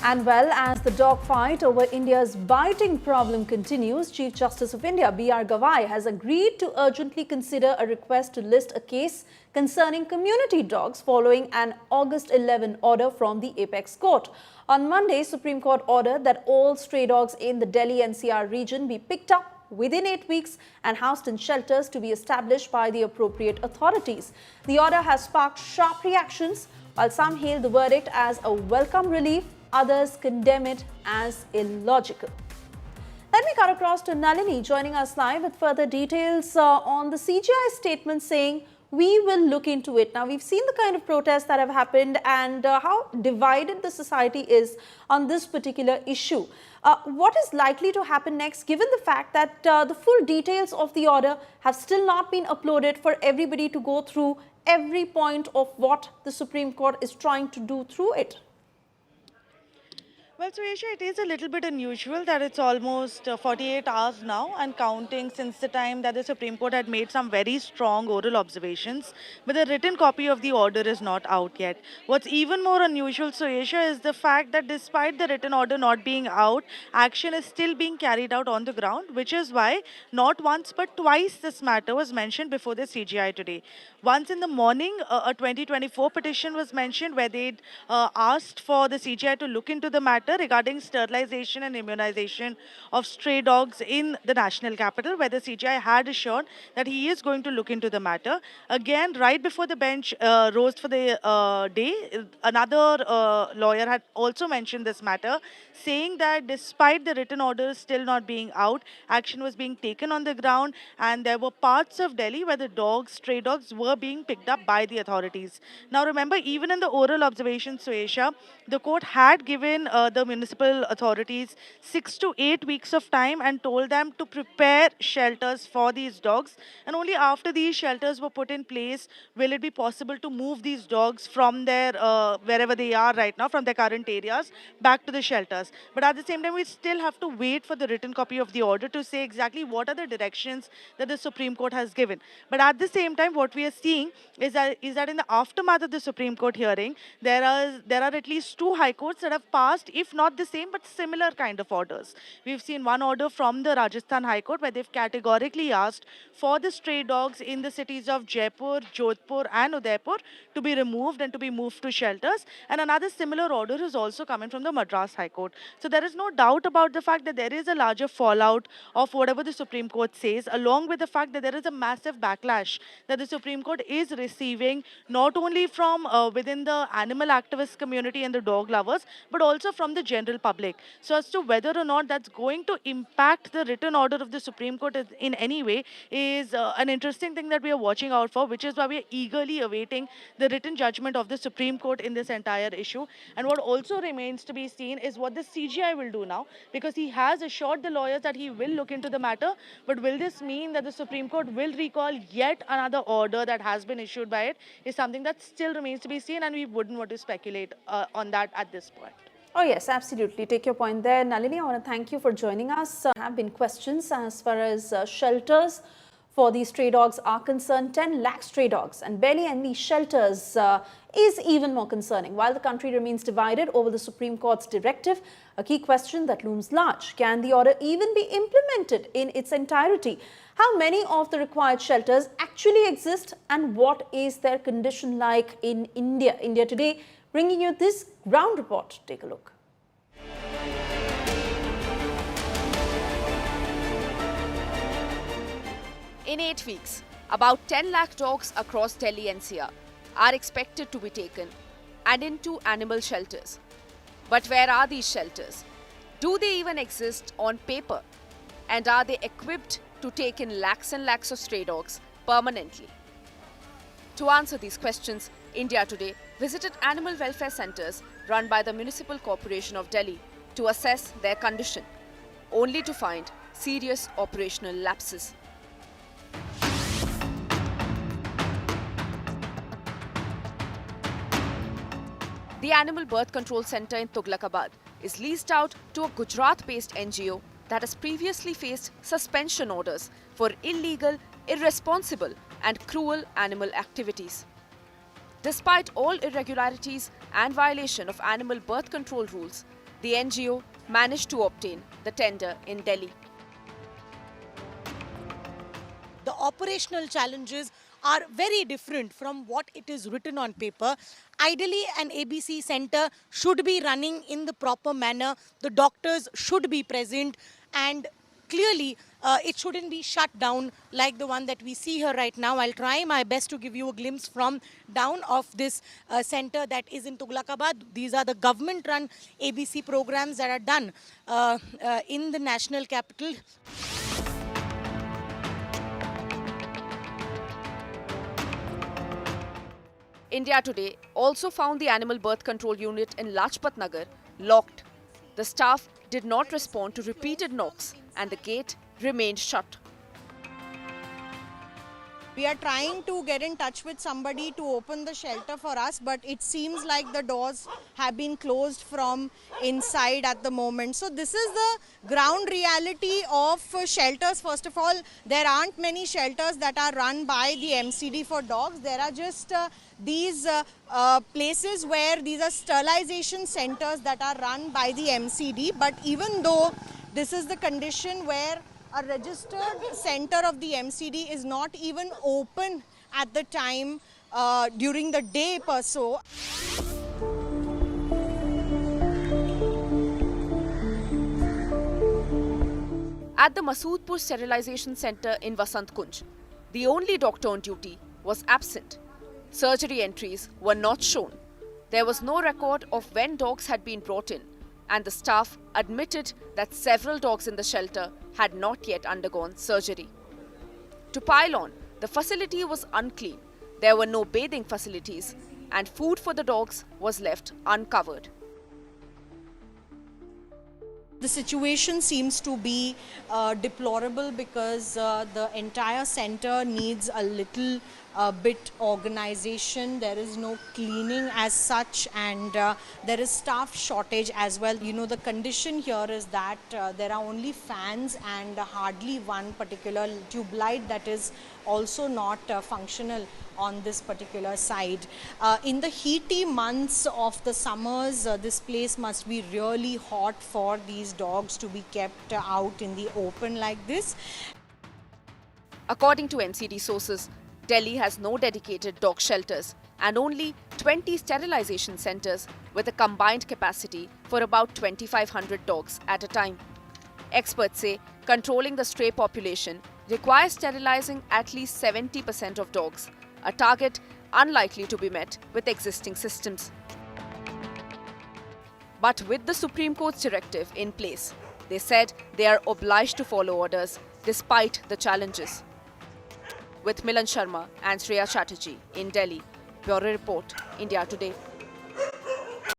And well, as the dogfight over India's biting problem continues, Chief Justice of India, B.R. Gavai, has agreed to urgently consider a request to list a case concerning community dogs following an August 11 order from the Apex Court. On Monday, Supreme Court ordered that all stray dogs in the Delhi NCR region be picked up within 8 weeks and housed in shelters to be established by the appropriate authorities. The order has sparked sharp reactions. While some hail the verdict as a welcome relief, others condemn it as illogical. Let me cut across to Nalini joining us live with further details on the CGI statement saying we will look into it. Now, we've seen the kind of protests that have happened and how divided the society is on this particular issue. What is likely to happen next, given the fact that the full details of the order have still not been uploaded for everybody to go through every point of what the Supreme Court is trying to do through it? Well, Suresha, it is a little bit unusual that it's almost 48 hours now and counting since the time that the Supreme Court had made some very strong oral observations, but the written copy of the order is not out yet. What's even more unusual, Suresha, is the fact that despite the written order not being out, action is still being carried out on the ground, which is why not once but twice this matter was mentioned before the CGI today. Once in the morning, a 2024 petition was mentioned where they asked for the CGI to look into the matter regarding sterilization and immunization of stray dogs in the national capital, where the CGI had assured that he is going to look into the matter. Again, right before the bench rose for the day, another lawyer had also mentioned this matter, saying that despite the written order still not being out, action was being taken on the ground, and there were parts of Delhi where the dogs, stray dogs, were being picked up by the authorities. Now, remember, even in the oral observation, Suesha, the court had given the municipal authorities 6 to 8 weeks of time and told them to prepare shelters for these dogs. And only after these shelters were put in place will it be possible to move these dogs from their wherever they are right now, from their current areas, back to the shelters. But at the same time, we still have to wait for the written copy of the order to say exactly what are the directions that the Supreme Court has given. But at the same time, what we are seeing is that in the aftermath of the Supreme Court hearing, there are at least 2 high courts that have passed, if not the same, but similar kind of orders. We've seen one order from the Rajasthan High Court where they've categorically asked for the stray dogs in the cities of Jaipur, Jodhpur and Udaipur to be removed and to be moved to shelters. And another similar order is also coming from the Madras High Court. So there is no doubt about the fact that there is a larger fallout of whatever the Supreme Court says, along with the fact that there is a massive backlash that the Supreme Court is receiving, not only from within the animal activist community and the dog lovers, but also from the general public. So as to whether or not that's going to impact the written order of the Supreme Court in any way is an interesting thing that we are watching out for, which is why we are eagerly awaiting the written judgment of the Supreme Court in this entire issue. And what also remains to be seen is what the CGI will do now, because he has assured the lawyers that he will look into the matter. But will this mean that the Supreme Court will recall yet another order that has been issued by it is something that still remains to be seen, and we wouldn't want to speculate on that at this point. Oh yes, absolutely. Take your point there. Nalini, I want to thank you for joining us. There have been questions as far as shelters for these stray dogs are concerned. 10 lakh stray dogs and barely any shelters is even more concerning. While the country remains divided over the Supreme Court's directive, a key question that looms large: can the order even be implemented in its entirety? How many of the required shelters actually exist, and what is their condition like in India? India Today bringing you this ground report. Take a look. In 8 weeks, about 10 lakh dogs across Delhi NCR are expected to be taken and into animal shelters. But where are these shelters? Do they even exist on paper? And are they equipped to take in lakhs and lakhs of stray dogs permanently? To answer these questions, India Today visited animal welfare centres run by the Municipal Corporation of Delhi to assess their condition, only to find serious operational lapses. The Animal Birth Control Centre in Tughlaqabad is leased out to a Gujarat-based NGO that has previously faced suspension orders for illegal, irresponsible and cruel animal activities. Despite all irregularities and violation of animal birth control rules, the NGO managed to obtain the tender in Delhi. The operational challenges are very different from what it is written on paper. Ideally, an ABC center should be running in the proper manner. The doctors should be present, and clearly it shouldn't be shut down like the one that we see here right now. I'll try my best to give you a glimpse from down of this center that is in Tughlaqabad. These are the government-run ABC programs that are done in the national capital. India Today also found the animal birth control unit in Lajpat Nagar locked. The staff did not respond to repeated knocks and the gate remained shut. We are trying to get in touch with somebody to open the shelter for us, but it seems like the doors have been closed from inside at the moment. So this is the ground reality of shelters. First of all, there aren't many shelters that are run by the MCD for dogs. There are just these places where these are sterilization centers that are run by the MCD. But even though this is the condition where a registered center of the MCD is not even open at the time during the day per se. At the Masoodpur Sterilization Center in Vasant Kunj, the only doctor on duty was absent. Surgery entries were not shown. There was no record of when dogs had been brought in, and the staff admitted that several dogs in the shelter had not yet undergone surgery. To pile on, the facility was unclean, there were no bathing facilities, and food for the dogs was left uncovered. The situation seems to be deplorable because the entire center needs a little bit organization. There is no cleaning as such, and there is staff shortage as well. You know, the condition here is that there are only fans and hardly one particular tube light that is also not functional on this particular side. In the heaty months of the summers, this place must be really hot for these dogs to be kept out in the open like this. According to MCD sources, Delhi has no dedicated dog shelters and only 20 sterilization centers with a combined capacity for about 2,500 dogs at a time. Experts say controlling the stray population requires sterilizing at least 70% of dogs, a target unlikely to be met with existing systems. But with the Supreme Court's directive in place, they said they are obliged to follow orders despite the challenges. With Milan Sharma and Shreya Chatterjee in Delhi, Bureau Report, India Today.